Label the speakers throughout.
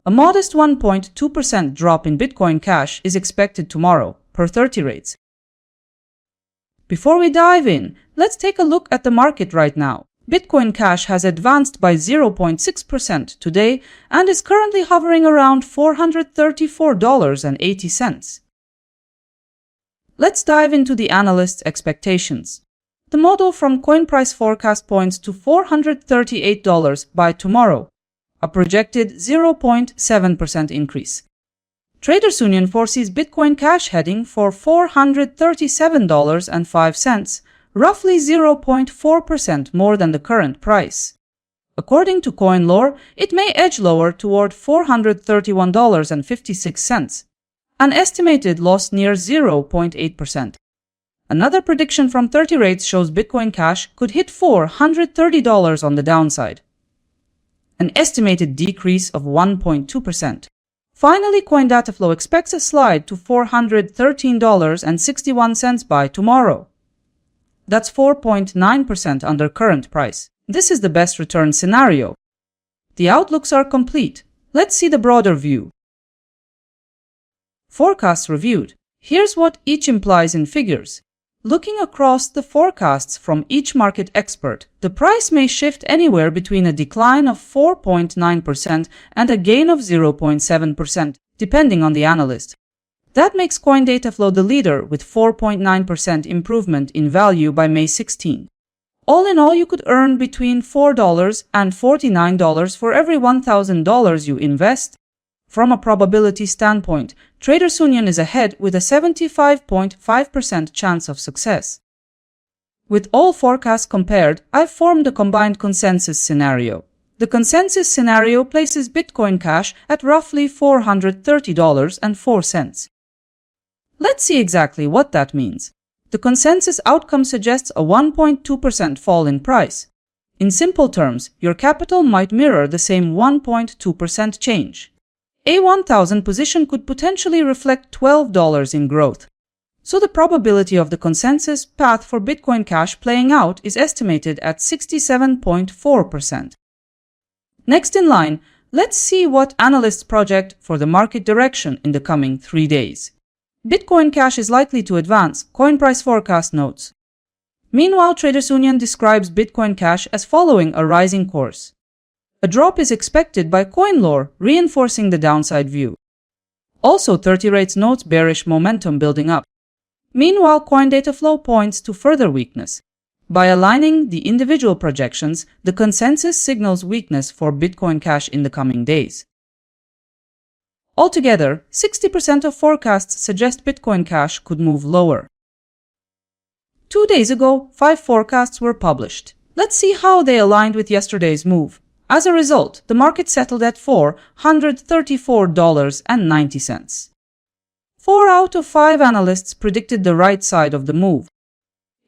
Speaker 1: A modest 1.2% drop in Bitcoin Cash is expected tomorrow, per 30 rates. Before we dive in, let's take a look at the market right now. Bitcoin Cash has advanced by 0.6% today and is currently hovering around $434.80. Let's dive into the analysts' expectations. The model from Coin Price Forecast points to $438 by tomorrow, a projected 0.7% increase. Traders Union foresees Bitcoin Cash heading for $437.05, roughly 0.4% more than the current price. According to CoinLore, it may edge lower toward $431.56, an estimated loss near 0.8%. Another prediction from 30 rates shows Bitcoin Cash could hit $430 on the downside, an estimated decrease of 1.2%. Finally, CoinDataFlow expects a slide to $413.61 by tomorrow. That's 4.9% under current price. This is the best return scenario. The outlooks are complete. Let's see the broader view. Forecasts reviewed. Here's what each implies in figures. Looking across the forecasts from each market expert, the price may shift anywhere between a decline of 4.9% and a gain of 0.7%, depending on the analyst. That makes CoinDataFlow the leader with 4.9% improvement in value by May 16. All in all, you could earn between $4 and $49 for every $1,000 you invest. From a probability standpoint, Traders Union is ahead with a 75.5% chance of success. With all forecasts compared, I've formed a combined consensus scenario. The consensus scenario places Bitcoin Cash at roughly $430.04. Let's see exactly what that means. The consensus outcome suggests a 1.2% fall in price. In simple terms, your capital might mirror the same 1.2% change. A 1,000 position could potentially reflect $12 in growth. So the probability of the consensus path for Bitcoin Cash playing out is estimated at 67.4%. Next in line, let's see what analysts project for the market direction in the coming 3 days. Bitcoin Cash is likely to advance, Coin Price Forecast notes. Meanwhile, Traders Union describes Bitcoin Cash as following a rising course. A drop is expected by CoinLore, reinforcing the downside view. Also, 30 rates notes bearish momentum building up. Meanwhile, CoinDataFlow points to further weakness. By aligning the individual projections, the consensus signals weakness for Bitcoin Cash in the coming days. Altogether, 60% of forecasts suggest Bitcoin Cash could move lower. 2 days ago, 5 forecasts were published. Let's see how they aligned with yesterday's move. As a result, the market settled at $434.90. 4 out of 5 analysts predicted the right side of the move.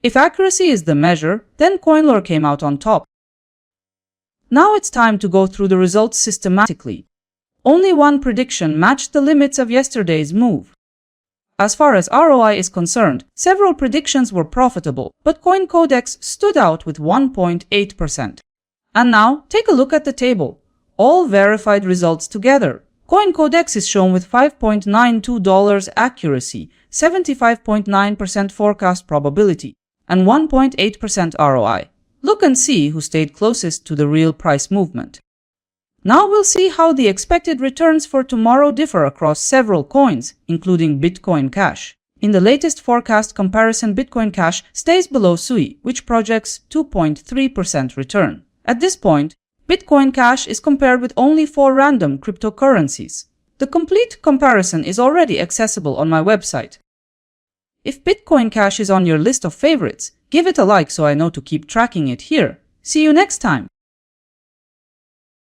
Speaker 1: If accuracy is the measure, then CoinLore came out on top. Now it's time to go through the results systematically. Only one prediction matched the limits of yesterday's move. As far as ROI is concerned, several predictions were profitable, but CoinCodex stood out with 1.8%. And now, take a look at the table. All verified results together. CoinCodex is shown with $5.92 accuracy, 75.9% forecast probability, and 1.8% ROI. Look and see who stayed closest to the real price movement. Now we'll see how the expected returns for tomorrow differ across several coins, including Bitcoin Cash. In the latest forecast comparison, Bitcoin Cash stays below SUI, which projects 2.3% return. At this point, Bitcoin Cash is compared with only 4 random cryptocurrencies. The complete comparison is already accessible on my website. If Bitcoin Cash is on your list of favorites, give it a like so I know to keep tracking it here. See you next time!